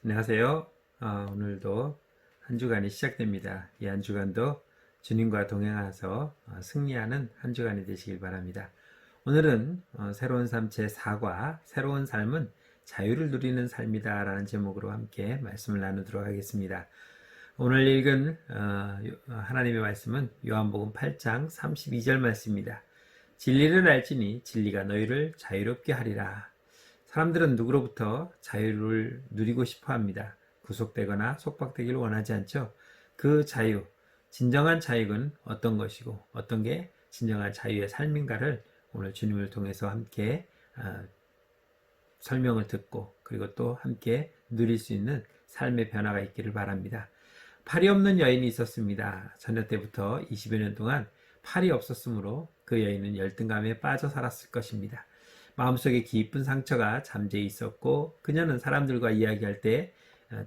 안녕하세요. 오늘도 한 주간이 시작됩니다. 이 한 주간도 주님과 동행하서 승리하는 한 주간이 되시길 바랍니다. 오늘은 새로운 삶 제4과 새로운 삶은 자유를 누리는 삶이다 라는 제목으로 함께 말씀을 나누도록 하겠습니다. 오늘 읽은 하나님의 말씀은 요한복음 8장 32절 말씀입니다. 진리를 알지니 진리가 너희를 자유롭게 하리라. 사람들은 누구로부터 자유를 누리고 싶어 합니다. 구속되거나 속박되기를 원하지 않죠. 그 자유, 진정한 자유는 어떤 것이고 어떤 게 진정한 자유의 삶인가를 오늘 주님을 통해서 함께 설명을 듣고 그리고 또 함께 누릴 수 있는 삶의 변화가 있기를 바랍니다. 팔이 없는 여인이 있었습니다. 전혀 때부터 20여 년 동안 팔이 없었으므로 그 여인은 열등감에 빠져 살았을 것입니다. 마음속에 깊은 상처가 잠재해 있었고 그녀는 사람들과 이야기할 때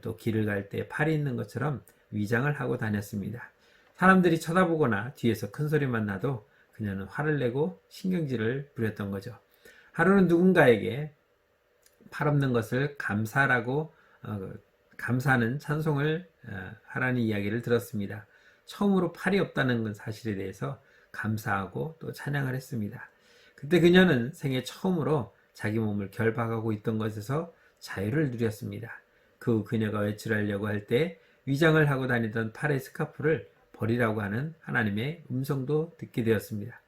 또 길을 갈 때 팔이 있는 것처럼 위장을 하고 다녔습니다. 사람들이 쳐다보거나 뒤에서 큰 소리만 나도 그녀는 화를 내고 신경질을 부렸던 거죠. 하루는 누군가에게 팔 없는 것을 감사하는 찬송을 하라는 이야기를 들었습니다. 처음으로 팔이 없다는 사실에 대해서 감사하고 또 찬양을 했습니다. 그때 그녀는 생애 처음으로 자기 몸을 결박하고 있던 것에서 자유를 누렸습니다. 그 후 그녀가 외출하려고 할 때 위장을 하고 다니던 팔의 스카프를 버리라고 하는 하나님의 음성도 듣게 되었습니다.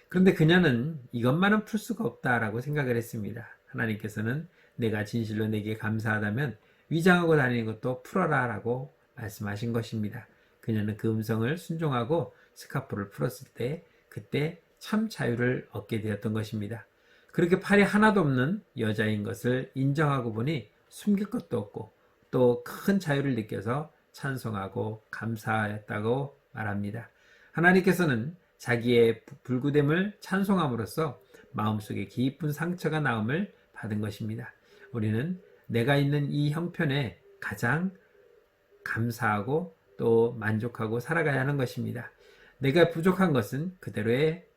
그런데 그녀는 이것만은 풀 수가 없다라고 생각을 했습니다. 하나님께서는 내가 진실로 내게 감사하다면 위장하고 다니는 것도 풀어라 라고 말씀하신 것입니다. 그녀는 그 음성을 순종하고 스카프를 풀었을 때 그때 참 자유를 얻게 되었던 것입니다. 그렇게 팔이 하나도 없는 여자인 것을 인정하고 보니 숨길 것도 없고 또 큰 자유를 느껴서 찬송하고 감사했다고 말합니다. 하나님께서는 자기의 불구됨을 찬송함으로써 마음속에 깊은 상처가 나음을 받은 것입니다. 우리는 내가 있는 이 형편에 가장 감사하고 또 만족하고 살아가야 하는 것입니다. 내가 부족한 것은 그대로의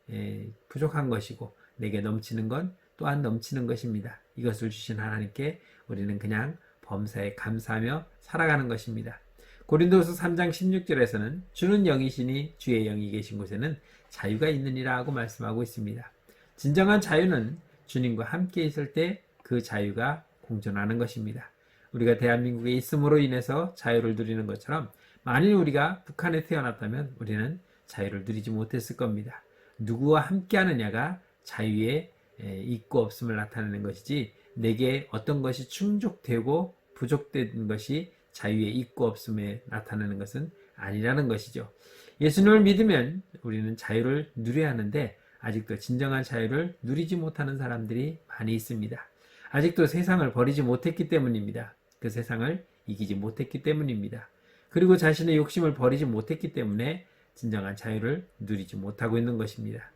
부족한 것이고 내게 넘치는 건 또한 넘치는 것입니다. 이것을 주신 하나님께 우리는 그냥 범사에 감사하며 살아가는 것입니다. 고린도서 3장 16절에서는 주는 영이시니 주의 영이 계신 곳에는 자유가 있느니라 하고 말씀하고 있습니다. 진정한 자유는 주님과 함께 있을 때 그 자유가 공존하는 것입니다. 우리가 대한민국에 있음으로 인해서 자유를 누리는 것처럼 만일 우리가 북한에 태어났다면 우리는 자유를 누리지 못했을 겁니다. 누구와 함께 하느냐가 자유의 있고 없음을 나타내는 것이지 내게 어떤 것이 충족되고 부족된 것이 자유의 있고 없음에 나타내는 것은 아니라는 것이죠. 예수님을 믿으면 우리는 자유를 누려야 하는데 아직도 진정한 자유를 누리지 못하는 사람들이 많이 있습니다. 아직도 세상을 버리지 못했기 때문입니다. 그 세상을 이기지 못했기 때문입니다. 그리고 자신의 욕심을 버리지 못했기 때문에 진정한 자유를 누리지 못하고 있는 것입니다.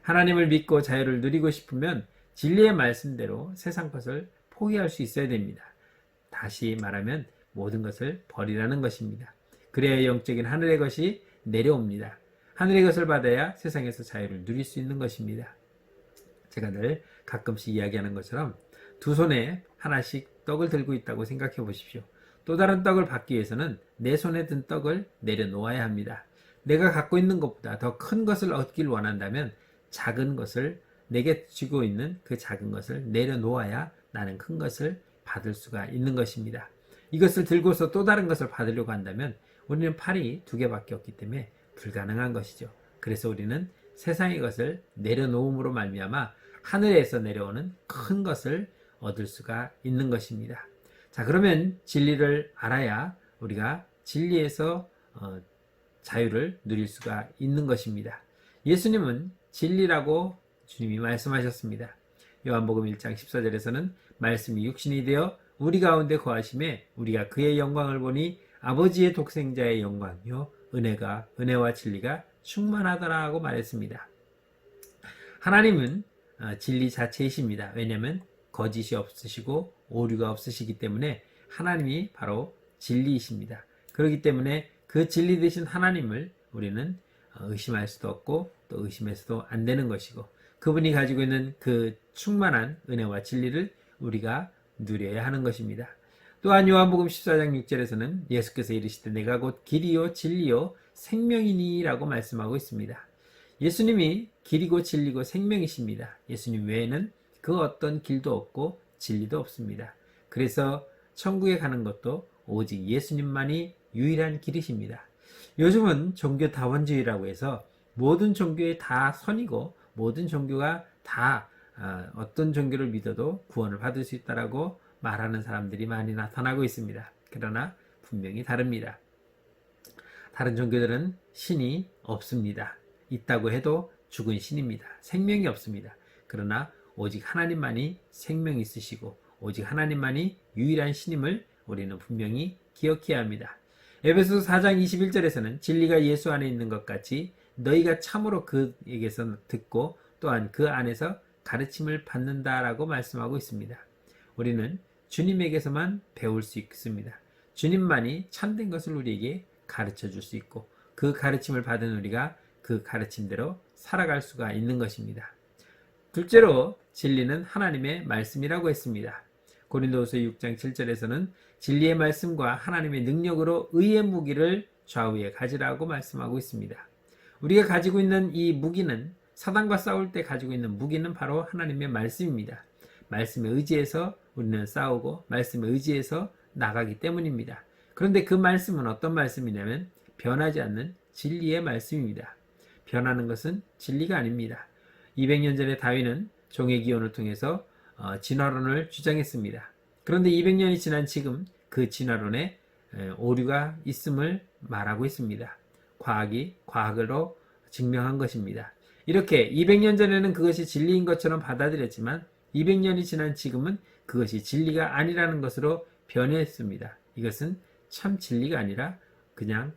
하나님을 믿고 자유를 누리고 싶으면 진리의 말씀대로 세상 것을 포기할 수 있어야 됩니다. 다시 말하면 모든 것을 버리라는 것입니다. 그래야 영적인 하늘의 것이 내려옵니다. 하늘의 것을 받아야 세상에서 자유를 누릴 수 있는 것입니다. 제가 늘 가끔씩 이야기하는 것처럼 두 손에 하나씩 떡을 들고 있다고 생각해 보십시오. 또 다른 떡을 받기 위해서는 내 손에 든 떡을 내려놓아야 합니다. 내가 갖고 있는 것보다 더 큰 것을 얻길 원한다면 작은 것을 내게 쥐고 있는 그 작은 것을 내려놓아야 나는 큰 것을 받을 수가 있는 것입니다. 이것을 들고서 또 다른 것을 받으려고 한다면 우리는 팔이 두 개밖에 없기 때문에 불가능한 것이죠. 그래서 우리는 세상의 것을 내려놓음으로 말미암아 하늘에서 내려오는 큰 것을 얻을 수가 있는 것입니다. 자, 그러면 진리를 알아야 우리가 진리에서 자유를 누릴 수가 있는 것입니다. 예수님은 진리라고 주님이 말씀하셨습니다. 요한복음 1장 14절에서는 말씀이 육신이 되어 우리 가운데 거하심에 우리가 그의 영광을 보니 아버지의 독생자의 영광이요 은혜와 진리가 충만하더라고 말했습니다. 하나님은 진리 자체이십니다. 왜냐하면 거짓이 없으시고 오류가 없으시기 때문에 하나님이 바로 진리이십니다. 그렇기 때문에 그 진리 되신 하나님을 우리는 의심할 수도 없고 또 의심해서도 안 되는 것이고 그분이 가지고 있는 그 충만한 은혜와 진리를 우리가 누려야 하는 것입니다. 또한 요한복음 14장 6절에서는 예수께서 이르시되 내가 곧 길이요 진리요 생명이니 라고 말씀하고 있습니다. 예수님이 길이고 진리고 생명이십니다. 예수님 외에는 그 어떤 길도 없고 진리도 없습니다. 그래서 천국에 가는 것도 오직 예수님만이 유일한 길이십니다. 요즘은 종교 다원주의라고 해서 모든 종교에 다 선이고 모든 종교가 다 어떤 종교를 믿어도 구원을 받을 수 있다라고 말하는 사람들이 많이 나타나고 있습니다. 그러나 분명히 다릅니다. 다른 종교들은 신이 없습니다. 있다고 해도 죽은 신입니다. 생명이 없습니다. 그러나 오직 하나님만이 생명이 있으시고 오직 하나님만이 유일한 신임을 우리는 분명히 기억해야 합니다. 에베소서 4장 21절에서는 진리가 예수 안에 있는 것 같이 너희가 참으로 그에게서 듣고 또한 그 안에서 가르침을 받는다라고 말씀하고 있습니다. 우리는 주님에게서만 배울 수 있습니다. 주님만이 참된 것을 우리에게 가르쳐 줄 수 있고 그 가르침을 받은 우리가 그 가르침대로 살아갈 수가 있는 것입니다. 둘째로 진리는 하나님의 말씀이라고 했습니다. 고린도후서 6장 7절에서는 진리의 말씀과 하나님의 능력으로 의의 무기를 좌우에 가지라고 말씀하고 있습니다. 우리가 가지고 있는 이 무기는 사단과 싸울 때 가지고 있는 무기는 바로 하나님의 말씀입니다. 말씀에 의지해서 우리는 싸우고 말씀에 의지해서 나가기 때문입니다. 그런데 그 말씀은 어떤 말씀이냐면 변하지 않는 진리의 말씀입니다. 변하는 것은 진리가 아닙니다. 200년 전에 다윗은 종의 기원을 통해서 진화론을 주장했습니다. 그런데 200년이 지난 지금 그 진화론에 오류가 있음을 말하고 있습니다. 과학이 과학으로 증명한 것입니다. 이렇게 200년 전에는 그것이 진리인 것처럼 받아들였지만 200년이 지난 지금은 그것이 진리가 아니라는 것으로 변했습니다. 이것은 참 진리가 아니라 그냥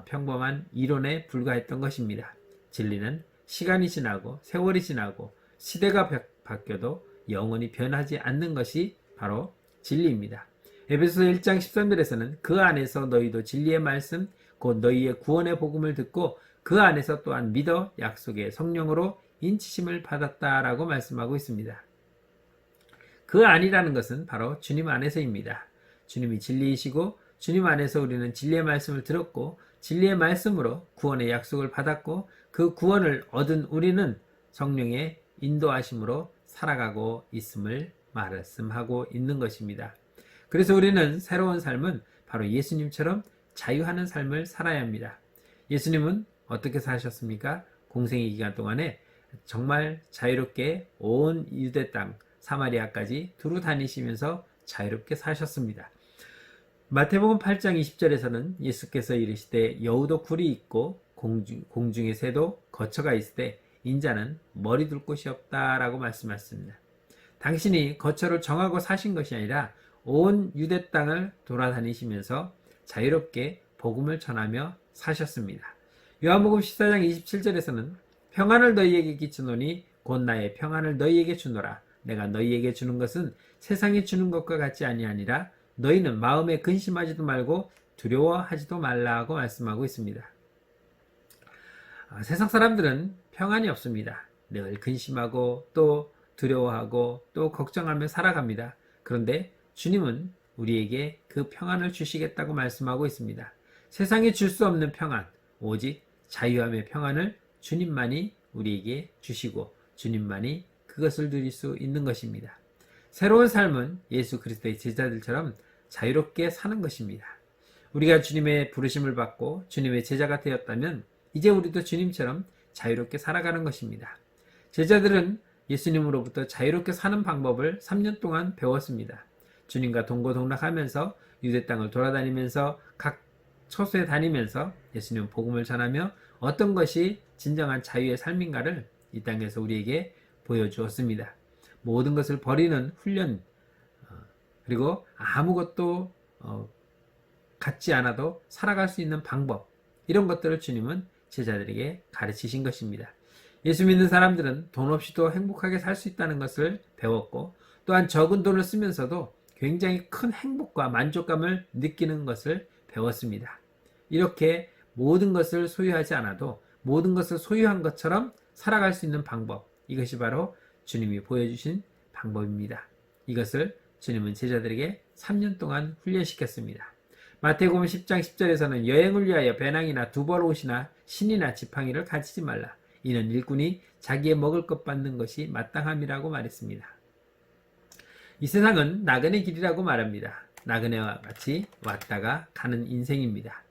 평범한 이론에 불과했던 것입니다. 진리는 시간이 지나고 세월이 지나고 시대가 바뀌어도 영원히 변하지 않는 것이 바로 진리입니다. 에베소서 1장 13절에서는 그 안에서 너희도 진리의 말씀 곧 너희의 구원의 복음을 듣고 그 안에서 또한 믿어 약속의 성령으로 인치심을 받았다라고 말씀하고 있습니다. 그 안이라는 것은 바로 주님 안에서입니다. 주님이 진리이시고 주님 안에서 우리는 진리의 말씀을 들었고 진리의 말씀으로 구원의 약속을 받았고 그 구원을 얻은 우리는 성령의 인도하심으로 살아가고 있음을 말씀하고 있는 것입니다. 그래서 우리는 새로운 삶은 바로 예수님처럼 자유하는 삶을 살아야 합니다. 예수님은 어떻게 사셨습니까? 공생의 기간 동안에 정말 자유롭게 온 유대 땅 사마리아까지 두루 다니시면서 자유롭게 사셨습니다. 마태복음 8장 20절에서는 예수께서 이르시되 여우도 굴이 있고 공중의 새도 거처가 있을 때 인자는 머리 둘 곳이 없다라고 말씀하셨습니다. 당신이 거처를 정하고 사신 것이 아니라 온 유대 땅을 돌아다니시면서 자유롭게 복음을 전하며 사셨습니다. 요한복음 14장 27절에서는 평안을 너희에게 끼치노니 곧 나의 평안을 너희에게 주노라. 내가 너희에게 주는 것은 세상이 주는 것과 같지 아니하니라. 너희는 마음에 근심하지도 말고 두려워하지도 말라고 말씀하고 있습니다. 세상 사람들은 평안이 없습니다. 늘 근심하고 또 두려워하고 또 걱정하며 살아갑니다. 그런데 주님은 우리에게 그 평안을 주시겠다고 말씀하고 있습니다. 세상에 줄 수 없는 평안, 오직 자유함의 평안을 주님만이 우리에게 주시고 주님만이 그것을 누릴 수 있는 것입니다. 새로운 삶은 예수 그리스도의 제자들처럼 자유롭게 사는 것입니다. 우리가 주님의 부르심을 받고 주님의 제자가 되었다면 이제 우리도 주님처럼 자유롭게 살아가는 것입니다. 제자들은 예수님으로부터 자유롭게 사는 방법을 3년 동안 배웠습니다. 주님과 동고동락하면서 유대 땅을 돌아다니면서 각 처소에 다니면서 예수님 복음을 전하며 어떤 것이 진정한 자유의 삶인가를 이 땅에서 우리에게 보여주었습니다. 모든 것을 버리는 훈련 그리고 아무것도 갖지 않아도 살아갈 수 있는 방법 이런 것들을 주님은 제자들에게 가르치신 것입니다. 예수 믿는 사람들은 돈 없이도 행복하게 살 수 있다는 것을 배웠고 또한 적은 돈을 쓰면서도 굉장히 큰 행복과 만족감을 느끼는 것을 배웠습니다. 이렇게 모든 것을 소유하지 않아도 모든 것을 소유한 것처럼 살아갈 수 있는 방법 이것이 바로 주님이 보여주신 방법입니다. 이것을 주님은 제자들에게 3년 동안 훈련시켰습니다. 마태복음 10장 10절에서는 여행을 위하여 배낭이나 두벌 옷이나 신이나 지팡이를 가지지 말라. 이는 일꾼이 자기의 먹을 것 받는 것이 마땅함이라고 말했습니다. 이 세상은 나그네 길이라고 말합니다. 나그네와 같이 왔다가 가는 인생입니다.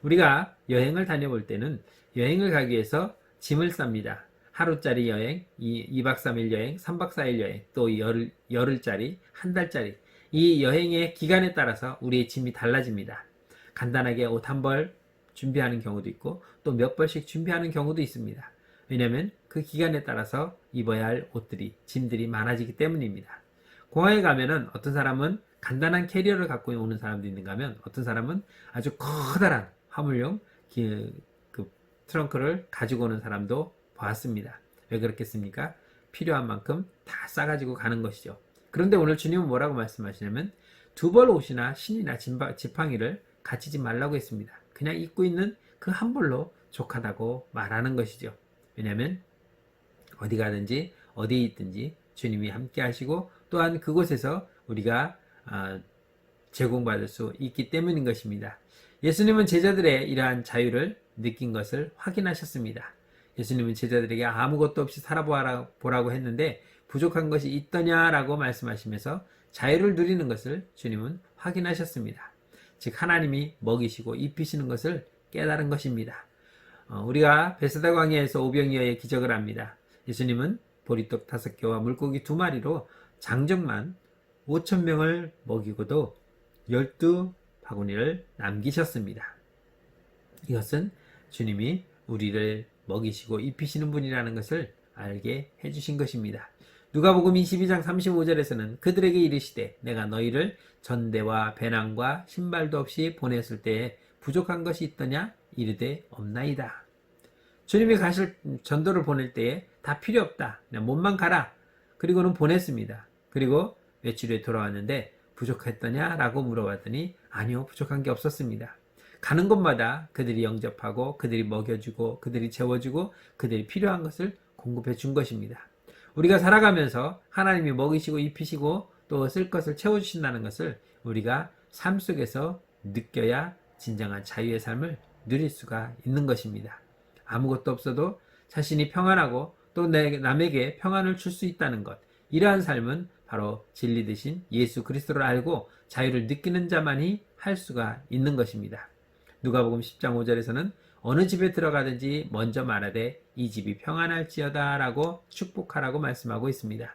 우리가 여행을 다녀볼 때는 여행을 가기 위해서 짐을 쌉니다. 하루짜리 여행, 2박 3일 여행, 3박 4일 여행, 또 열흘짜리, 한 달짜리. 이 여행의 기간에 따라서 우리의 짐이 달라집니다. 간단하게 옷 한 벌 준비하는 경우도 있고 또 몇 벌씩 준비하는 경우도 있습니다. 왜냐하면 그 기간에 따라서 입어야 할 옷들이, 짐들이 많아지기 때문입니다. 공항에 가면은 어떤 사람은 간단한 캐리어를 갖고 오는 사람도 있는가 하면 어떤 사람은 아주 커다란 화물용 그 트렁크를 가지고 오는 사람도 보았습니다. 왜 그렇겠습니까? 필요한 만큼 다 싸가지고 가는 것이죠. 그런데 오늘 주님은 뭐라고 말씀하시냐면 두 벌 옷이나 신이나 지팡이를 가지지 말라고 했습니다. 그냥 입고 있는 그 한 벌로 족하다고 말하는 것이죠. 왜냐하면 어디 가든지 어디에 있든지 주님이 함께 하시고 또한 그곳에서 우리가 제공받을 수 있기 때문인 것입니다. 예수님은 제자들의 이러한 자유를 느낀 것을 확인하셨습니다. 예수님은 제자들에게 아무것도 없이 살아보라고 했는데 부족한 것이 있더냐라고 말씀하시면서 자유를 누리는 것을 주님은 확인하셨습니다. 즉 하나님이 먹이시고 입히시는 것을 깨달은 것입니다. 우리가 베세다 광야에서 오병이어의 기적을 합니다. 예수님은 보리떡 5개와 물고기 2마리로 장정만 5,000명을 먹이고도 12바구니를 남기셨습니다. 이것은 주님이 우리를 먹이시고 입히시는 분이라는 것을 알게 해주신 것입니다. 누가복음 22장 35절에서는 그들에게 이르시되 내가 너희를 전대와 배낭과 신발도 없이 보냈을 때에 부족한 것이 있더냐? 이르되 없나이다. 주님이 가실 전도를 보낼 때에 다 필요 없다. 그냥 몸만 가라. 그리고는 보냈습니다. 그리고 며칠 후에 돌아왔는데 부족했더냐? 라고 물어봤더니 아니요, 부족한 게 없었습니다. 가는 곳마다 그들이 영접하고 그들이 먹여주고 그들이 재워주고 그들이 필요한 것을 공급해 준 것입니다. 우리가 살아가면서 하나님이 먹이시고 입히시고 또 쓸 것을 채워주신다는 것을 우리가 삶 속에서 느껴야 진정한 자유의 삶을 누릴 수가 있는 것입니다. 아무것도 없어도 자신이 평안하고 또 남에게 평안을 줄 수 있다는 것, 이러한 삶은 바로 진리 되신 예수 그리스도를 알고 자유를 느끼는 자만이 할 수가 있는 것입니다. 누가복음 10장 5절에서는 어느 집에 들어가든지 먼저 말하되 이 집이 평안할지어다 라고 축복하라고 말씀하고 있습니다.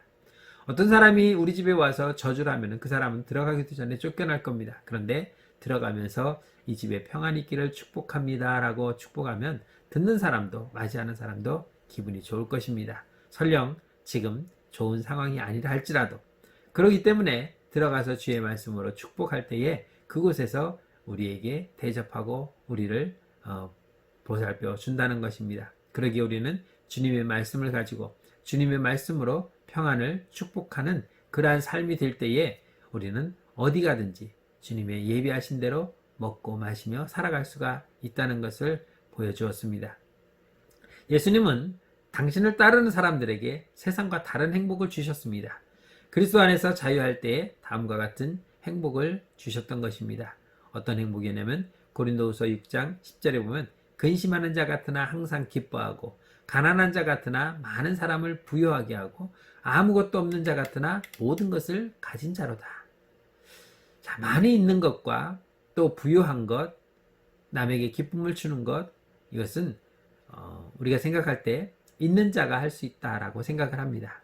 어떤 사람이 우리 집에 와서 저주를 하면 그 사람은 들어가기도 전에 쫓겨날 겁니다. 그런데 들어가면서 이 집에 평안이 있기를 축복합니다 라고 축복하면 듣는 사람도 맞이하는 사람도 기분이 좋을 것입니다. 설령 지금 좋은 상황이 아니라 할지라도. 그렇기 때문에 들어가서 주의 말씀으로 축복할 때에 그곳에서 우리에게 대접하고 우리를 보살펴 준다는 것입니다. 그러기에 우리는 주님의 말씀을 가지고 주님의 말씀으로 평안을 축복하는 그러한 삶이 될 때에 우리는 어디 가든지 주님의 예비하신 대로 먹고 마시며 살아갈 수가 있다는 것을 보여주었습니다. 예수님은 당신을 따르는 사람들에게 세상과 다른 행복을 주셨습니다. 그리스도 안에서 자유할 때에 다음과 같은 행복을 주셨던 것입니다. 어떤 행복이냐면 고린도후서 6장 10절에 보면 근심하는 자 같으나 항상 기뻐하고 가난한 자 같으나 많은 사람을 부유하게 하고 아무것도 없는 자 같으나 모든 것을 가진 자로다. 자, 많이 있는 것과 또 부유한 것, 남에게 기쁨을 주는 것, 이것은 우리가 생각할 때 있는 자가 할 수 있다라고 생각을 합니다.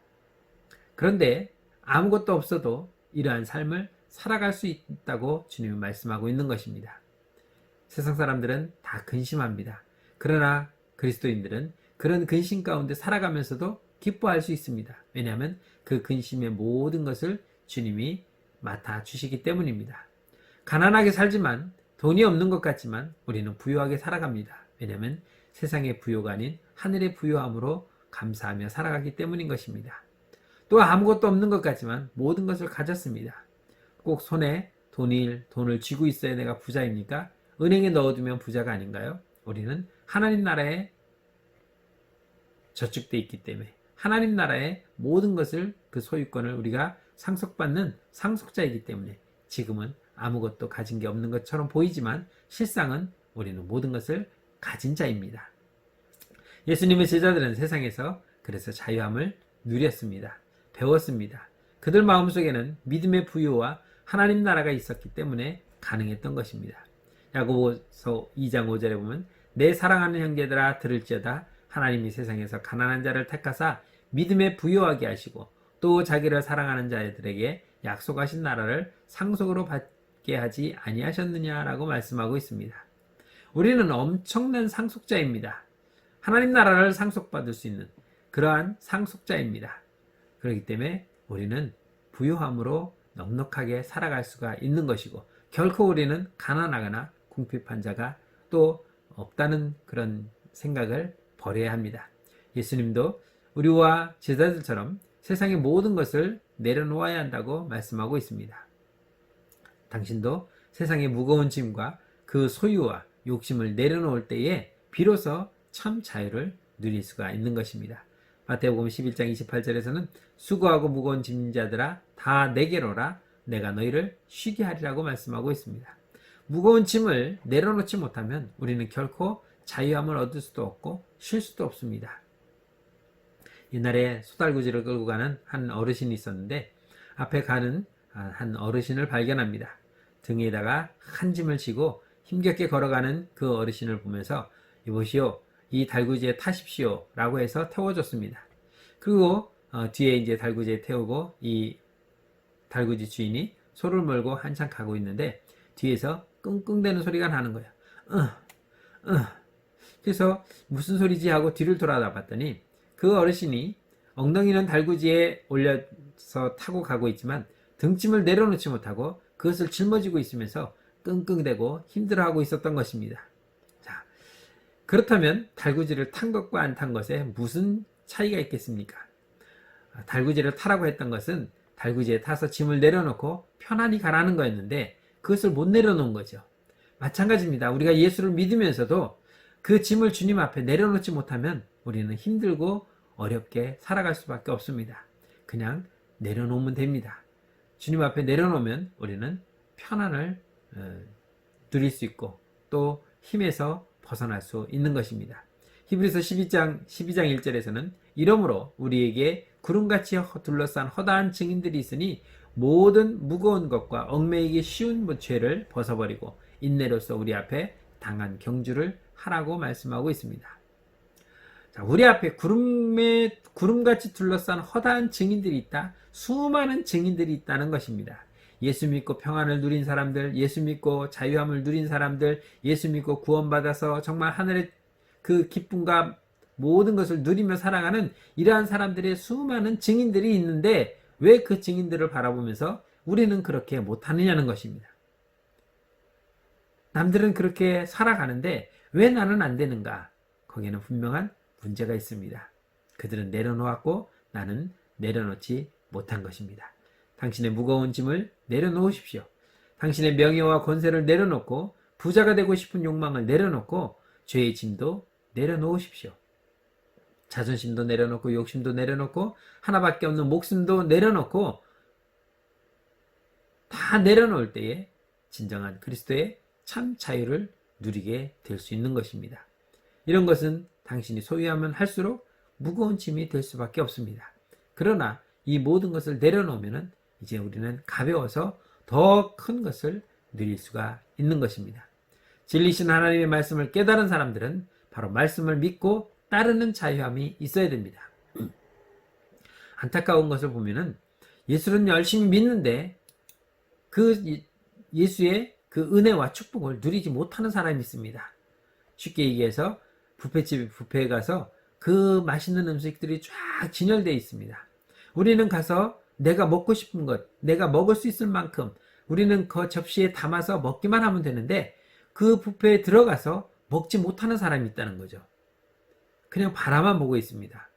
그런데 아무것도 없어도 이러한 삶을 살아갈 수 있다고 주님은 말씀하고 있는 것입니다. 세상 사람들은 다 근심합니다. 그러나 그리스도인들은 그런 근심 가운데 살아가면서도 기뻐할 수 있습니다. 왜냐하면 그 근심의 모든 것을 주님이 맡아주시기 때문입니다. 가난하게 살지만 돈이 없는 것 같지만 우리는 부유하게 살아갑니다. 왜냐하면 세상의 부요가 아닌 하늘의 부요함으로 감사하며 살아가기 때문인 것입니다. 또 아무것도 없는 것 같지만 모든 것을 가졌습니다. 꼭 손에 돈을 쥐고 있어야 내가 부자입니까? 은행에 넣어두면 부자가 아닌가요? 우리는 하나님 나라에 저축되어 있기 때문에 하나님 나라의 모든 것을 그 소유권을 우리가 상속받는 상속자이기 때문에 지금은 아무것도 가진 게 없는 것처럼 보이지만 실상은 우리는 모든 것을 가진 자입니다. 예수님의 제자들은 세상에서 그래서 자유함을 누렸습니다. 배웠습니다. 그들 마음속에는 믿음의 부유와 하나님 나라가 있었기 때문에 가능했던 것입니다. 야고보서 2장 5절에 보면 내 사랑하는 형제들아 들을지어다 하나님이 세상에서 가난한 자를 택하사 믿음에 부유하게 하시고 또 자기를 사랑하는 자들에게 약속하신 나라를 상속으로 받게 하지 아니하셨느냐라고 말씀하고 있습니다. 우리는 엄청난 상속자입니다. 하나님 나라를 상속받을 수 있는 그러한 상속자입니다. 그렇기 때문에 우리는 부유함으로 넉넉하게 살아갈 수가 있는 것이고 결코 우리는 가난하거나 궁핍한 자가 또 없다는 그런 생각을 버려야 합니다. 예수님도 우리와 제자들처럼 세상의 모든 것을 내려놓아야 한다고 말씀하고 있습니다. 당신도 세상의 무거운 짐과 그 소유와 욕심을 내려놓을 때에 비로소 참 자유를 누릴 수가 있는 것입니다. 마태복음 11장 28절에서는 수고하고 무거운 짐진 자들아 다 내게로라 내가 너희를 쉬게 하리라고 말씀하고 있습니다. 무거운 짐을 내려놓지 못하면 우리는 결코 자유함을 얻을 수도 없고 쉴 수도 없습니다. 옛날에 소달구지를 끌고 가는 한 어르신이 있었는데 앞에 가는 한 어르신을 발견합니다. 등에다가 한 짐을 지고 힘겹게 걸어가는 그 어르신을 보면서 이보시오, 이 달구지에 타십시오 라고 해서 태워줬습니다. 그리고 뒤에 이제 달구지에 태우고 이 달구지 주인이 소를 몰고 한참 가고 있는데 뒤에서 끙끙대는 소리가 나는 거예요. 그래서 무슨 소리지 하고 뒤를 돌아다 봤더니 그 어르신이 엉덩이는 달구지에 올려서 타고 가고 있지만 등짐을 내려놓지 못하고 그것을 짊어지고 있으면서 끙끙대고 힘들어하고 있었던 것입니다. 자, 그렇다면 달구지를 탄 것과 안 탄 것에 무슨 차이가 있겠습니까? 달구지를 타라고 했던 것은 달구지에 타서 짐을 내려놓고 편안히 가라는 거였는데 그것을 못 내려놓은 거죠. 마찬가지입니다. 우리가 예수를 믿으면서도 그 짐을 주님 앞에 내려놓지 못하면 우리는 힘들고 어렵게 살아갈 수밖에 없습니다. 그냥 내려놓으면 됩니다. 주님 앞에 내려놓으면 우리는 편안을 누릴 수 있고 또 힘에서 벗어날 수 있는 것입니다. 히브리서 12장 1절에서는 이러므로 우리에게 구름같이 둘러싼 허다한 증인들이 있으니 모든 무거운 것과 얽매이기 쉬운 죄를 벗어버리고 인내로서 우리 앞에 당한 경주를 하라고 말씀하고 있습니다. 자, 우리 앞에 구름같이 둘러싼 허다한 증인들이 있다. 수많은 증인들이 있다는 것입니다. 예수 믿고 평안을 누린 사람들, 예수 믿고 자유함을 누린 사람들, 예수 믿고 구원받아서 정말 하늘의 그 기쁨과 모든 것을 누리며 살아가는 이러한 사람들의 수많은 증인들이 있는데 왜 그 증인들을 바라보면서 우리는 그렇게 못하느냐는 것입니다. 남들은 그렇게 살아가는데 왜 나는 안 되는가? 거기에는 분명한 문제가 있습니다. 그들은 내려놓았고 나는 내려놓지 못한 것입니다. 당신의 무거운 짐을 내려놓으십시오. 당신의 명예와 권세를 내려놓고 부자가 되고 싶은 욕망을 내려놓고 죄의 짐도 내려놓으십시오. 자존심도 내려놓고 욕심도 내려놓고 하나밖에 없는 목숨도 내려놓고 다 내려놓을 때에 진정한 그리스도의 참 자유를 누리게 될 수 있는 것입니다. 이런 것은 당신이 소유하면 할수록 무거운 짐이 될 수밖에 없습니다. 그러나 이 모든 것을 내려놓으면 이제 우리는 가벼워서 더 큰 것을 누릴 수가 있는 것입니다. 진리신 하나님의 말씀을 깨달은 사람들은 바로 말씀을 믿고 따르는 자유함이 있어야 됩니다. 안타까운 것을 보면은 예수는 열심히 믿는데 그 예수의 그 은혜와 축복을 누리지 못하는 사람이 있습니다. 쉽게 얘기해서 뷔페에 가서 그 맛있는 음식들이 쫙 진열되어 있습니다. 우리는 가서 내가 먹고 싶은 것, 내가 먹을 수 있을 만큼 우리는 그 접시에 담아서 먹기만 하면 되는데 그 뷔페에 들어가서 먹지 못하는 사람이 있다는 거죠. 그냥 바라만 보고 있습니다.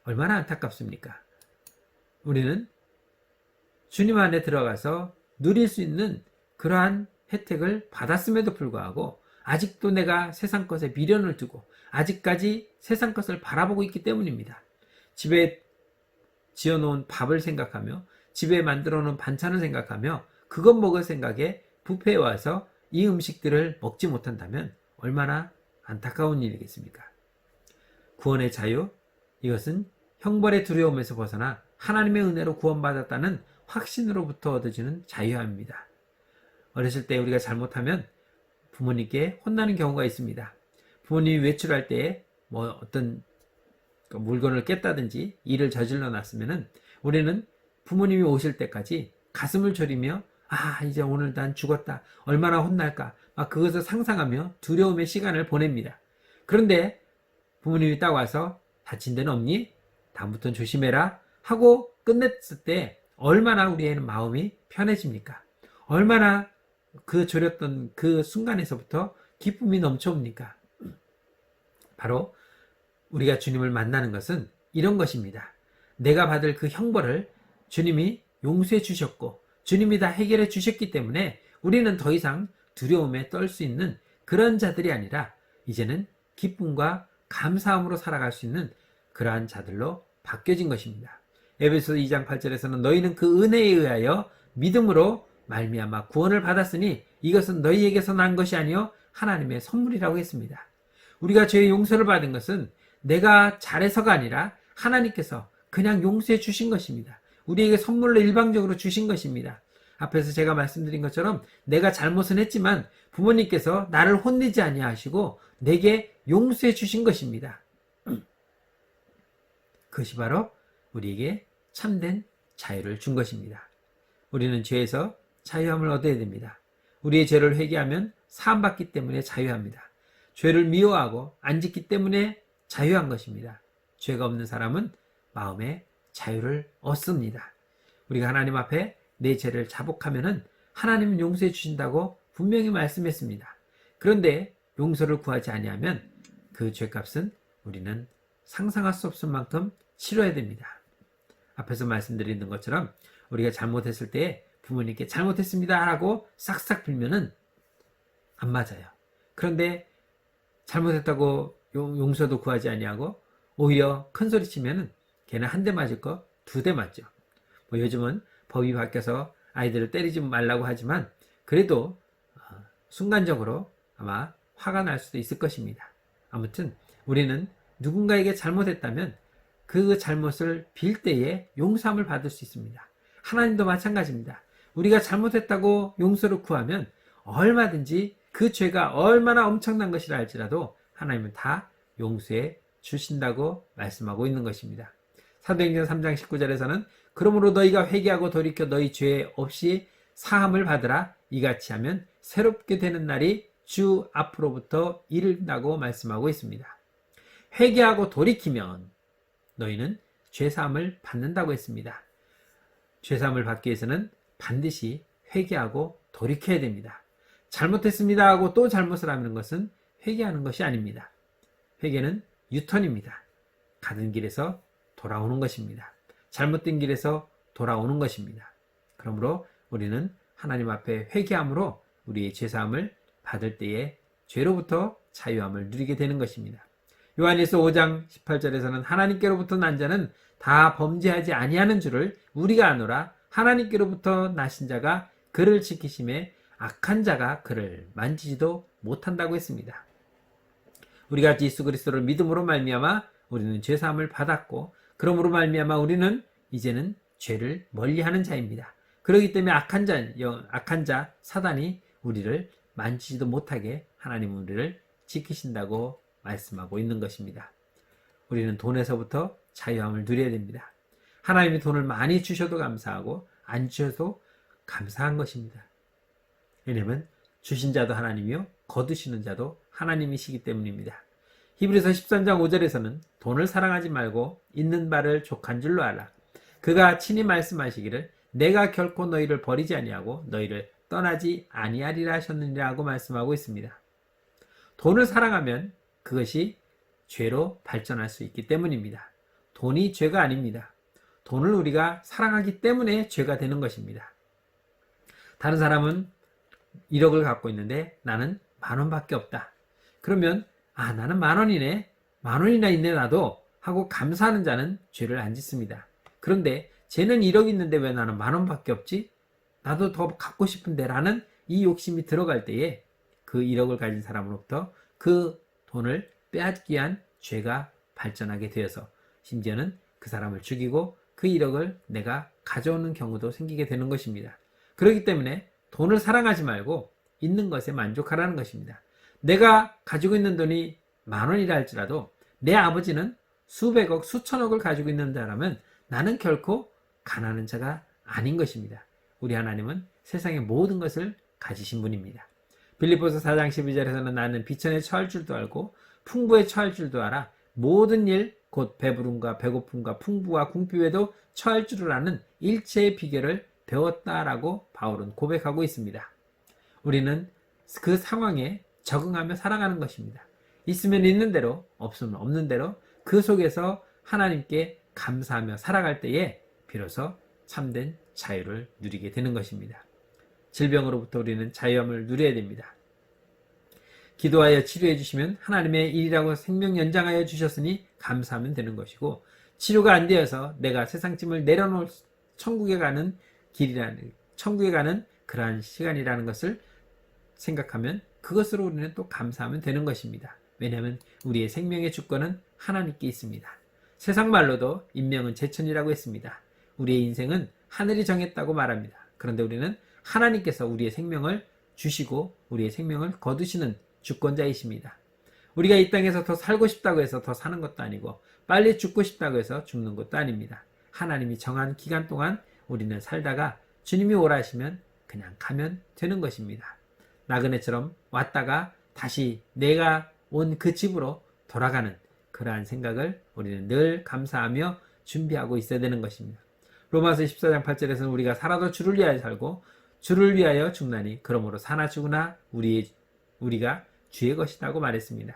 얼마나 안타깝습니까? 우리는 주님 안에 들어가서 누릴 수 있는 그러한 혜택을 받았음에도 불구하고 아직도 내가 세상 것에 미련을 두고 아직까지 세상 것을 바라보고 있기 때문입니다. 집에 지어놓은 밥을 생각하며 집에 만들어 놓은 반찬을 생각하며 그것 먹을 생각에 뷔페에 와서 이 음식들을 먹지 못한다면 얼마나 안타까운 일이겠습니까? 구원의 자유, 이것은 형벌의 두려움에서 벗어나 하나님의 은혜로 구원받았다는 확신으로부터 얻어지는 자유함입니다. 어렸을 때 우리가 잘못하면 부모님께 혼나는 경우가 있습니다. 부모님이 외출할 때 어떤 물건을 깼다든지 일을 저질러 놨으면은 우리는 부모님이 오실 때까지 가슴을 졸이며 이제 오늘 난 죽었다. 얼마나 혼날까. 막 그것을 상상하며 두려움의 시간을 보냅니다. 그런데 부모님이 딱 와서 다친 데는 없니? 다음부터는 조심해라 하고 끝냈을 때 얼마나 우리 애는 마음이 편해집니까? 얼마나 그 졸였던 그 순간에서부터 기쁨이 넘쳐옵니까? 바로 우리가 주님을 만나는 것은 이런 것입니다. 내가 받을 그 형벌을 주님이 용서해 주셨고 주님이 다 해결해 주셨기 때문에 우리는 더 이상 두려움에 떨 수 있는 그런 자들이 아니라 이제는 기쁨과 감사함으로 살아갈 수 있는 그러한 자들로 바뀌어진 것입니다. 에베소서 2장 8절에서는 너희는 그 은혜에 의하여 믿음으로 말미암아 구원을 받았으니 이것은 너희에게서 난 것이 아니요 하나님의 선물이라고 했습니다. 우리가 죄의 용서를 받은 것은 내가 잘해서가 아니라 하나님께서 그냥 용서해 주신 것입니다. 우리에게 선물로 일방적으로 주신 것입니다. 앞에서 제가 말씀드린 것처럼 내가 잘못은 했지만 부모님께서 나를 혼내지 아니하시고 내게 용서해 주신 것입니다. 그것이 바로 우리에게 참된 자유를 준 것입니다. 우리는 죄에서 자유함을 얻어야 됩니다. 우리의 죄를 회개하면 사함받기 때문에 자유합니다. 죄를 미워하고 안 짓기 때문에 자유한 것입니다. 죄가 없는 사람은 마음에 자유를 얻습니다. 우리가 하나님 앞에 내 죄를 자복하면은 하나님은 용서해 주신다고 분명히 말씀했습니다. 그런데 용서를 구하지 아니하면 그 죄값은 우리는 상상할 수 없을 만큼 치러야 됩니다. 앞에서 말씀드린 것처럼 우리가 잘못했을 때 부모님께 잘못했습니다 라고 싹싹 빌면은 안 맞아요. 그런데 잘못했다고 용서도 구하지 아니하고 오히려 큰 소리 치면은 걔는 한 대 맞을 거 두 대 맞죠. 요즘은 법이 바뀌어서 아이들을 때리지 말라고 하지만 그래도 순간적으로 아마 화가 날 수도 있을 것입니다. 아무튼 우리는 누군가에게 잘못했다면 그 잘못을 빌 때에 용서함을 받을 수 있습니다. 하나님도 마찬가지입니다. 우리가 잘못했다고 용서를 구하면 얼마든지 그 죄가 얼마나 엄청난 것이라 할지라도 하나님은 다 용서해 주신다고 말씀하고 있는 것입니다. 사도행전 3장 19절에서는 그러므로 너희가 회개하고 돌이켜 너희 죄 없이 사함을 받으라. 이같이 하면 새롭게 되는 날이 주 앞으로부터 이른다고 말씀하고 있습니다. 회개하고 돌이키면 너희는 죄사함을 받는다고 했습니다. 죄사함을 받기 위해서는 반드시 회개하고 돌이켜야 됩니다. 잘못했습니다 하고 또 잘못을 하는 것은 회개하는 것이 아닙니다. 회개는 유턴입니다. 가는 길에서 돌아오는 것입니다. 잘못된 길에서 돌아오는 것입니다. 그러므로 우리는 하나님 앞에 회개함으로 우리의 죄사함을 받을 때에 죄로부터 자유함을 누리게 되는 것입니다. 요한일서 5장 18절에서는 하나님께로부터 난 자는 다 범죄하지 아니하는 줄을 우리가 아노라. 하나님께로부터 나신 자가 그를 지키심에 악한 자가 그를 만지지도 못한다고 했습니다. 우리가 예수 그리스도를 믿음으로 말미암아 우리는 죄사함을 받았고 그러므로 말미암아 우리는 이제는 죄를 멀리하는 자입니다. 그렇기 때문에 악한 자 사단이 우리를 만지지도 못하게 하나님은 우리를 지키신다고 말씀하고 있는 것입니다. 우리는 돈에서부터 자유함을 누려야 됩니다. 하나님이 돈을 많이 주셔도 감사하고 안 주셔도 감사한 것입니다. 왜냐하면 주신 자도 하나님이요 거두시는 자도 하나님이시기 때문입니다. 히브리서 13장 5절에서는 돈을 사랑하지 말고 있는 바를 족한 줄로 알아. 그가 친히 말씀하시기를 내가 결코 너희를 버리지 아니하고 너희를 떠나지 아니하리라 하셨느니라고 말씀하고 있습니다. 돈을 사랑하면 그것이 죄로 발전할 수 있기 때문입니다. 돈이 죄가 아닙니다. 돈을 우리가 사랑하기 때문에 죄가 되는 것입니다. 다른 사람은 1억을 갖고 있는데 나는 10,000원밖에 없다. 그러면 나는 10,000원이네. 10,000원이나 있네 나도 하고 감사하는 자는 죄를 안 짓습니다. 그런데 쟤는 1억 있는데 왜 나는 10,000원밖에 없지? 나도 더 갖고 싶은데 라는 이 욕심이 들어갈 때에 그 1억을 가진 사람으로부터 그 돈을 빼앗기 위한 죄가 발전하게 되어서 심지어는 그 사람을 죽이고 그 1억을 내가 가져오는 경우도 생기게 되는 것입니다. 그렇기 때문에 돈을 사랑하지 말고 있는 것에 만족하라는 것입니다. 내가 가지고 있는 돈이 10,000원이라 할지라도 내 아버지는 수백억, 수천억을 가지고 있는 자라면 나는 결코 가난한 자가 아닌 것입니다. 우리 하나님은 세상의 모든 것을 가지신 분입니다. 빌립보서 4장 12절에서는 나는 비천에 처할 줄도 알고 풍부에 처할 줄도 알아 모든 일 곧 배부름과 배고픔과 풍부와 궁핍에도 처할 줄을 아는 일체의 비결을 배웠다라고 바울은 고백하고 있습니다. 우리는 그 상황에 적응하며 살아가는 것입니다. 있으면 있는 대로, 없으면 없는 대로 그 속에서 하나님께 감사하며 살아갈 때에 비로소 참된 자유를 누리게 되는 것입니다. 질병으로부터 우리는 자유함을 누려야 됩니다. 기도하여 치료해 주시면 하나님의 일이라고 생명 연장하여 주셨으니 감사하면 되는 것이고, 치료가 안 되어서 내가 세상짐을 내려놓을 천국에 가는 길이라는, 천국에 가는 그러한 시간이라는 것을 생각하면 그것으로 우리는 또 감사하면 되는 것입니다. 왜냐하면 우리의 생명의 주권은 하나님께 있습니다. 세상 말로도 인명은 제천이라고 했습니다. 우리의 인생은 하늘이 정했다고 말합니다. 그런데 우리는 하나님께서 우리의 생명을 주시고 우리의 생명을 거두시는 주권자이십니다. 우리가 이 땅에서 더 살고 싶다고 해서 더 사는 것도 아니고 빨리 죽고 싶다고 해서 죽는 것도 아닙니다. 하나님이 정한 기간 동안 우리는 살다가 주님이 오라 하시면 그냥 가면 되는 것입니다. 나그네처럼 왔다가 다시 내가 온 그 집으로 돌아가는 그러한 생각을 우리는 늘 감사하며 준비하고 있어야 되는 것입니다. 로마서 14장 8절에서는 우리가 살아도 주를 위하여 살고 주를 위하여 죽나니 그러므로 사나 죽으나 우리가 주의 것이라고 말했습니다.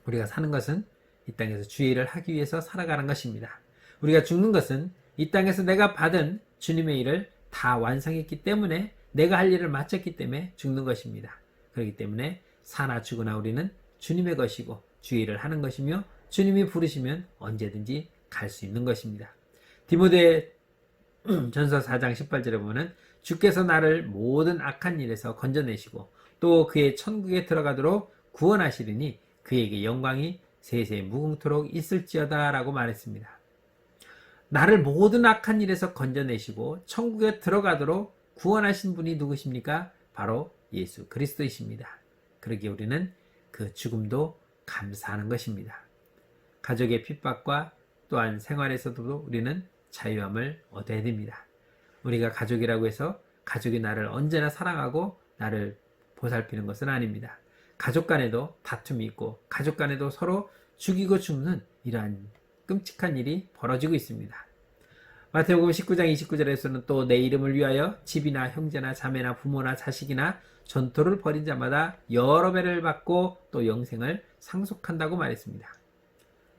우리가 사는 것은 이 땅에서 주의 일을 하기 위해서 살아가는 것입니다. 우리가 죽는 것은 이 땅에서 내가 받은 주님의 일을 다 완성했기 때문에, 내가 할 일을 마쳤기 때문에 죽는 것입니다. 그렇기 때문에 사나 죽으나 우리는 주님의 것이고 주의 일을 하는 것이며 주님이 부르시면 언제든지 갈 수 있는 것입니다. 디모데 전서 4장 18절에 보면 주께서 나를 모든 악한 일에서 건져내시고 또 그의 천국에 들어가도록 구원하시리니 그에게 영광이 세세 무궁토록 있을지어다 라고 말했습니다. 나를 모든 악한 일에서 건져내시고 천국에 들어가도록 구원하신 분이 누구십니까? 바로 예수 그리스도이십니다. 그러기에 우리는 그 죽음도 감사하는 것입니다. 가족의 핍박과 또한 생활에서도 우리는 자유함을 얻어야 됩니다. 우리가 가족이라고 해서 가족이 나를 언제나 사랑하고 나를 보살피는 것은 아닙니다. 가족 간에도 다툼이 있고 가족 간에도 서로 죽이고 죽는 이러한 끔찍한 일이 벌어지고 있습니다. 마태복음 19장 29절에서는 또 내 이름을 위하여 집이나 형제나 자매나 부모나 자식이나 전토를 벌인 자마다 여러 배를 받고 또 영생을 상속한다고 말했습니다.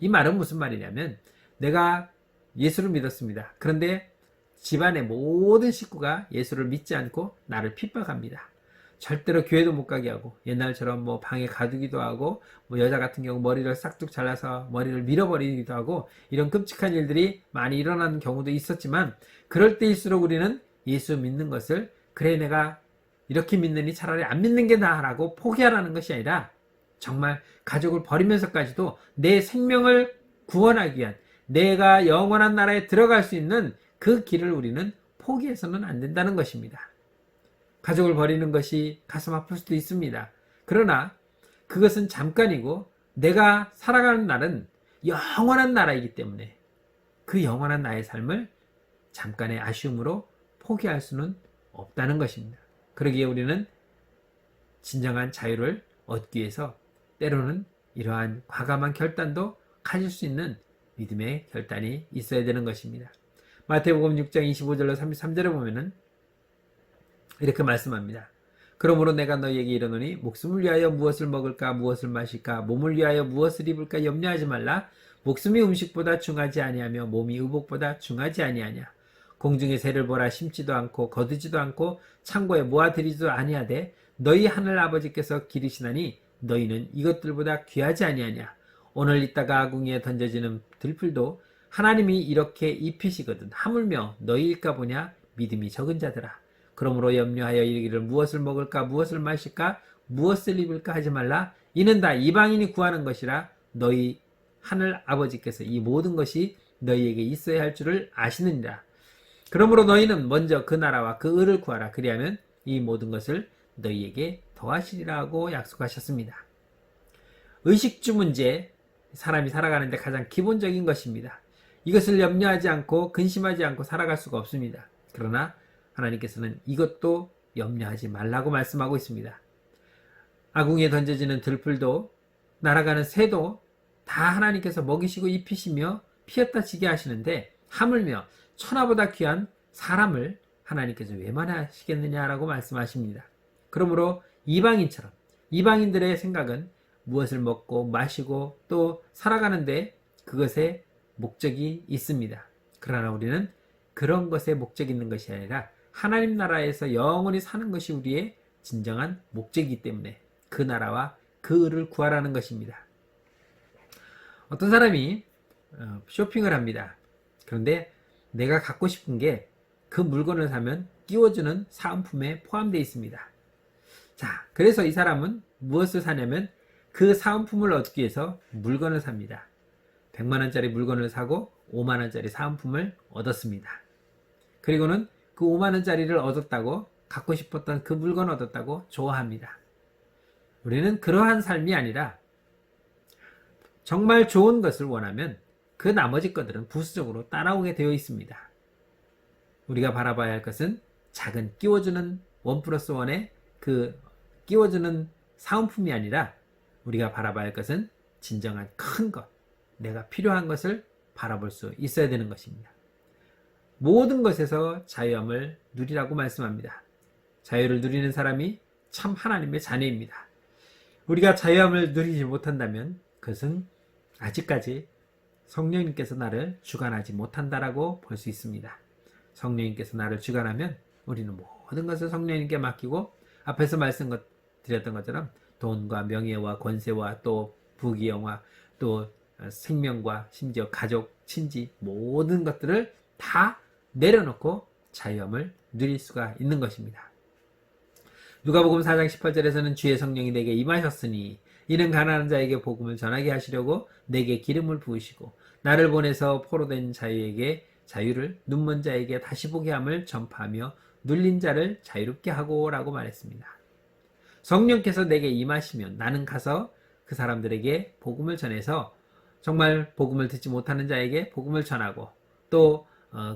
이 말은 무슨 말이냐면, 내가 예수를 믿었습니다. 그런데 집안의 모든 식구가 예수를 믿지 않고 나를 핍박합니다. 절대로 교회도 못 가게 하고, 옛날처럼 방에 가두기도 하고, 여자 같은 경우 머리를 싹둑 잘라서 머리를 밀어버리기도 하고, 이런 끔찍한 일들이 많이 일어나는 경우도 있었지만, 그럴 때일수록 우리는 예수 믿는 것을, 그래 내가 이렇게 믿느니 차라리 안 믿는 게 나아라고 포기하라는 것이 아니라, 정말 가족을 버리면서까지도 내 생명을 구원하기 위한, 내가 영원한 나라에 들어갈 수 있는 그 길을 우리는 포기해서는 안 된다는 것입니다. 가족을 버리는 것이 가슴 아플 수도 있습니다. 그러나 그것은 잠깐이고 내가 살아가는 날은 영원한 나라이기 때문에 그 영원한 나의 삶을 잠깐의 아쉬움으로 포기할 수는 없다는 것입니다. 그러기에 우리는 진정한 자유를 얻기 위해서 때로는 이러한 과감한 결단도 가질 수 있는 믿음의 결단이 있어야 되는 것입니다. 마태복음 6장 25절로 33절에 보면은 이렇게 말씀합니다. 그러므로 내가 너희에게 이르노니 목숨을 위하여 무엇을 먹을까 무엇을 마실까 몸을 위하여 무엇을 입을까 염려하지 말라. 목숨이 음식보다 중하지 아니하며 몸이 의복보다 중하지 아니하냐. 공중의 새를 보라. 심지도 않고 거두지도 않고 창고에 모아들이지도 아니하되 너희 하늘 아버지께서 기르시나니 너희는 이것들보다 귀하지 아니하냐. 오늘 있다가 아궁이에 던져지는 들풀도 하나님이 이렇게 입히시거든 하물며 너희일까 보냐 믿음이 적은 자들아. 그러므로 염려하여 이르기를 무엇을 먹을까 무엇을 마실까 무엇을 입을까 하지 말라. 이는 다 이방인이 구하는 것이라 너희 하늘 아버지께서 이 모든 것이 너희에게 있어야 할 줄을 아시느니라. 그러므로 너희는 먼저 그 나라와 그 의를 구하라. 그리하면 이 모든 것을 너희에게 더하시리라고 약속하셨습니다. 의식주 문제, 사람이 살아가는데 가장 기본적인 것입니다. 이것을 염려하지 않고 근심하지 않고 살아갈 수가 없습니다. 그러나 하나님께서는 이것도 염려하지 말라고 말씀하고 있습니다. 아궁이에 던져지는 들풀도 날아가는 새도 다 하나님께서 먹이시고 입히시며 피었다 지게 하시는데 하물며 천하보다 귀한 사람을 하나님께서 왜 만하시겠느냐라고 말씀하십니다. 그러므로 이방인처럼 이방인들의 생각은 무엇을 먹고 마시고 또 살아가는데 그것에 목적이 있습니다. 그러나 우리는 그런 것에 목적이 있는 것이 아니라 하나님 나라에서 영원히 사는 것이 우리의 진정한 목적이기 때문에 그 나라와 그 의를 구하라는 것입니다. 어떤 사람이 쇼핑을 합니다. 그런데 내가 갖고 싶은 게 그 물건을 사면 끼워주는 사은품에 포함되어 있습니다. 자, 그래서 이 사람은 무엇을 사냐면 그 사은품을 얻기 위해서 물건을 삽니다. 100만원짜리 물건을 사고 5만원짜리 사은품을 얻었습니다. 그리고는 그 5만원짜리를 얻었다고 갖고 싶었던 그 물건을 얻었다고 좋아합니다. 우리는 그러한 삶이 아니라 정말 좋은 것을 원하면 그 나머지 것들은 부수적으로 따라오게 되어 있습니다. 우리가 바라봐야 할 것은 작은 끼워주는 1+1의 그 끼워주는 사은품이 아니라 우리가 바라봐야 할 것은 진정한 큰 것, 내가 필요한 것을 바라볼 수 있어야 되는 것입니다. 모든 것에서 자유함을 누리라고 말씀합니다. 자유를 누리는 사람이 참 하나님의 자녀입니다. 우리가 자유함을 누리지 못한다면 그것은 아직까지 성령님께서 나를 주관하지 못한다라고 볼 수 있습니다. 성령님께서 나를 주관하면 우리는 모든 것을 성령님께 맡기고 앞에서 말씀드렸던 것처럼 돈과 명예와 권세와 또 부귀영화 또 생명과 심지어 가족, 친지 모든 것들을 다 내려놓고 자유함을 누릴 수가 있는 것입니다. 누가복음 4장 18절에서는 주의 성령이 내게 임하셨으니 이는 가난한 자에게 복음을 전하게 하시려고 내게 기름을 부으시고 나를 보내서 포로된 자에게 자유를 눈먼 자에게 다시 보게 함을 전파하며 눌린 자를 자유롭게 하고 라고 말했습니다. 성령께서 내게 임하시면 나는 가서 그 사람들에게 복음을 전해서 정말 복음을 듣지 못하는 자에게 복음을 전하고 또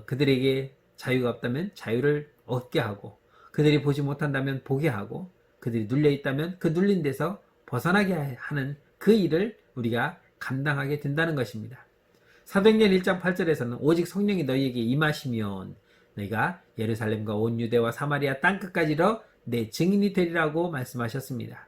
그들에게 자유가 없다면 자유를 얻게 하고 그들이 보지 못한다면 보게 하고 그들이 눌려 있다면 그 눌린 데서 벗어나게 하는 그 일을 우리가 감당하게 된다는 것입니다. 사도행전 1장 8절에서는 오직 성령이 너희에게 임하시면 너희가 예루살렘과 온 유대와 사마리아 땅끝까지 이르러 내 증인이 되리라고 말씀하셨습니다.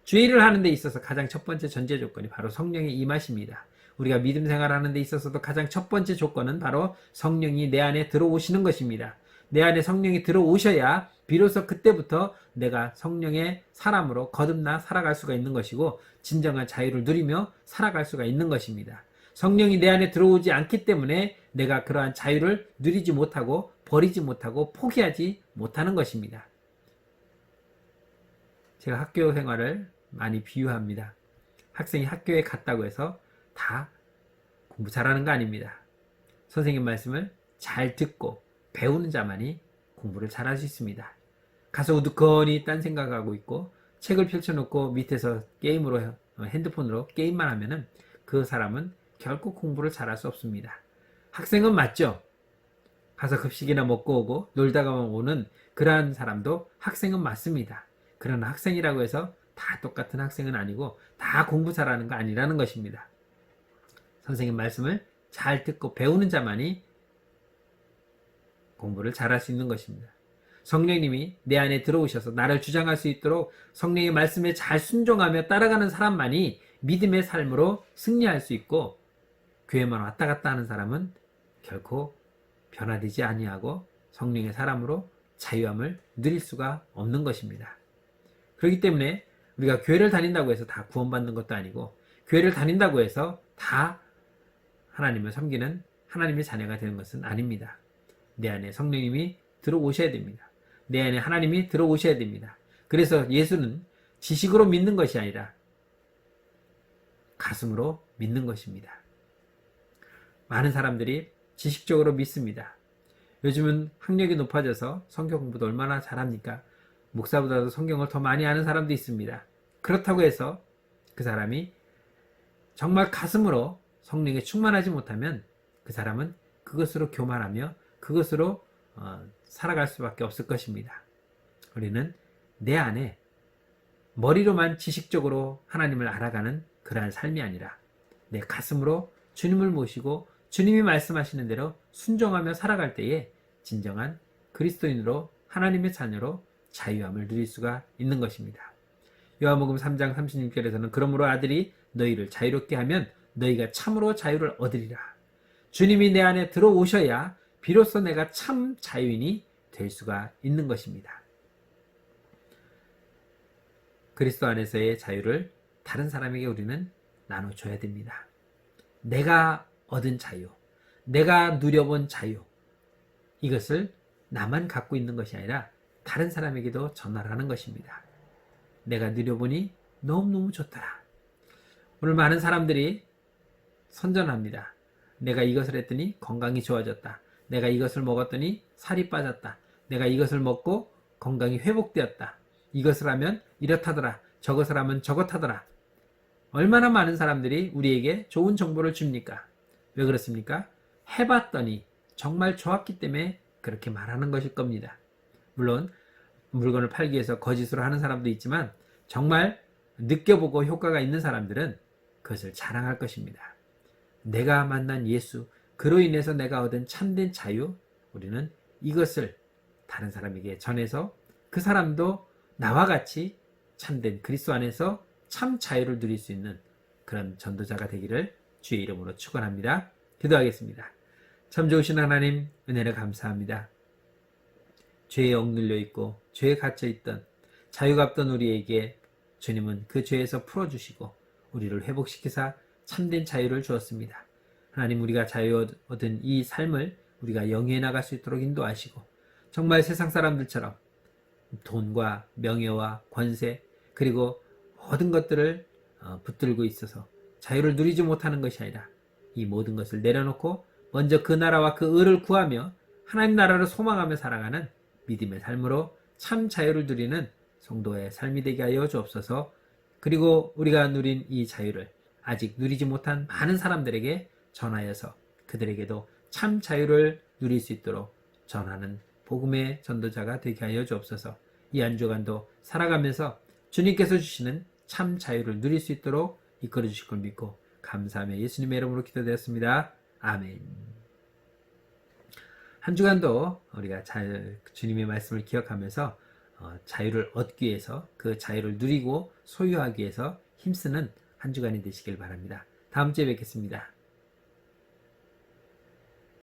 주의 일을 하는 데 있어서 가장 첫 번째 전제 조건이 바로 성령의 임하십니다. 우리가 믿음 생활하는 데 있어서도 가장 첫 번째 조건은 바로 성령이 내 안에 들어오시는 것입니다. 내 안에 성령이 들어오셔야 비로소 그때부터 내가 성령의 사람으로 거듭나 살아갈 수가 있는 것이고 진정한 자유를 누리며 살아갈 수가 있는 것입니다. 성령이 내 안에 들어오지 않기 때문에 내가 그러한 자유를 누리지 못하고 버리지 못하고 포기하지 못하는 것입니다. 제가 학교 생활을 많이 비유합니다. 학생이 학교에 갔다고 해서 다 공부 잘하는 거 아닙니다. 선생님 말씀을 잘 듣고 배우는 자만이 공부를 잘할 수 있습니다. 가서 우두커니 딴 생각하고 있고 책을 펼쳐놓고 밑에서 게임으로 핸드폰으로 게임만 하면은 그 사람은 결코 공부를 잘할 수 없습니다. 학생은 맞죠? 가서 급식이나 먹고 오고 놀다가 오는 그러한 사람도 학생은 맞습니다. 그러나 학생이라고 해서 다 똑같은 학생은 아니고 다 공부 잘하는 거 아니라는 것입니다. 선생님 말씀을 잘 듣고 배우는 자만이 공부를 잘할 수 있는 것입니다. 성령님이 내 안에 들어오셔서 나를 주장할 수 있도록 성령의 말씀에 잘 순종하며 따라가는 사람만이 믿음의 삶으로 승리할 수 있고 교회만 왔다 갔다 하는 사람은 결코 변화되지 아니하고 성령의 사람으로 자유함을 누릴 수가 없는 것입니다. 그렇기 때문에 우리가 교회를 다닌다고 해서 다 구원받는 것도 아니고 교회를 다닌다고 해서 다 하나님을 섬기는 하나님의 자녀가 되는 것은 아닙니다. 내 안에 성령님이 들어오셔야 됩니다. 내 안에 하나님이 들어오셔야 됩니다. 그래서 예수는 지식으로 믿는 것이 아니라 가슴으로 믿는 것입니다. 많은 사람들이 지식적으로 믿습니다. 요즘은 학력이 높아져서 성경 공부도 얼마나 잘합니까? 목사보다도 성경을 더 많이 아는 사람도 있습니다. 그렇다고 해서 그 사람이 정말 가슴으로 성령에 충만하지 못하면 그 사람은 그것으로 교만하며 그것으로 살아갈 수밖에 없을 것입니다. 우리는 내 안에 머리로만 지식적으로 하나님을 알아가는 그러한 삶이 아니라 내 가슴으로 주님을 모시고 주님이 말씀하시는 대로 순종하며 살아갈 때에 진정한 그리스도인으로 하나님의 자녀로 자유함을 누릴 수가 있는 것입니다. 요한복음 3장 36절에서는 그러므로 아들이 너희를 자유롭게 하면 너희가 참으로 자유를 얻으리라. 주님이 내 안에 들어오셔야 비로소 내가 참 자유인이 될 수가 있는 것입니다. 그리스도 안에서의 자유를 다른 사람에게 우리는 나눠줘야 됩니다. 내가 얻은 자유, 내가 누려본 자유, 이것을 나만 갖고 있는 것이 아니라 다른 사람에게도 전하라는 것입니다. 내가 누려보니 너무너무 좋더라. 오늘 많은 사람들이 선전합니다. 내가 이것을 했더니 건강이 좋아졌다. 내가 이것을 먹었더니 살이 빠졌다. 내가 이것을 먹고 건강이 회복되었다. 이것을 하면 이렇다더라. 저것을 하면 저것하더라. 얼마나 많은 사람들이 우리에게 좋은 정보를 줍니까? 왜 그렇습니까? 해봤더니 정말 좋았기 때문에 그렇게 말하는 것일 겁니다. 물론 물건을 팔기 위해서 거짓으로 하는 사람도 있지만 정말 느껴보고 효과가 있는 사람들은 그것을 자랑할 것입니다. 내가 만난 예수, 그로 인해서 내가 얻은 참된 자유, 우리는 이것을 다른 사람에게 전해서 그 사람도 나와 같이 참된 그리스도 안에서 참 자유를 누릴 수 있는 그런 전도자가 되기를 주의 이름으로 축원합니다. 기도하겠습니다. 참 좋으신 하나님, 은혜를 감사합니다. 죄에 억눌려 있고 죄에 갇혀 있던 자유가 없던 우리에게 주님은 그 죄에서 풀어주시고 우리를 회복시키사 참된 자유를 주었습니다. 하나님, 우리가 자유 얻은 이 삶을 우리가 영위해 나갈 수 있도록 인도하시고 정말 세상 사람들처럼 돈과 명예와 권세 그리고 모든 것들을 붙들고 있어서 자유를 누리지 못하는 것이 아니라 이 모든 것을 내려놓고 먼저 그 나라와 그 의를 구하며 하나님 나라를 소망하며 살아가는 믿음의 삶으로 참 자유를 누리는 성도의 삶이 되게 하여 주옵소서. 그리고 우리가 누린 이 자유를 아직 누리지 못한 많은 사람들에게 전하여서 그들에게도 참 자유를 누릴 수 있도록 전하는 복음의 전도자가 되게 하여 주옵소서. 이 한 주간도 살아가면서 주님께서 주시는 참 자유를 누릴 수 있도록 이끌어 주실 걸 믿고 감사하며 예수님의 이름으로 기도드렸습니다. 아멘. 한 주간도 우리가 주님의 말씀을 기억하면서 자유를 얻기 위해서 그 자유를 누리고 소유하기 위해서 힘쓰는 한 주간이 되시길 바랍니다. 다음 주에 뵙겠습니다.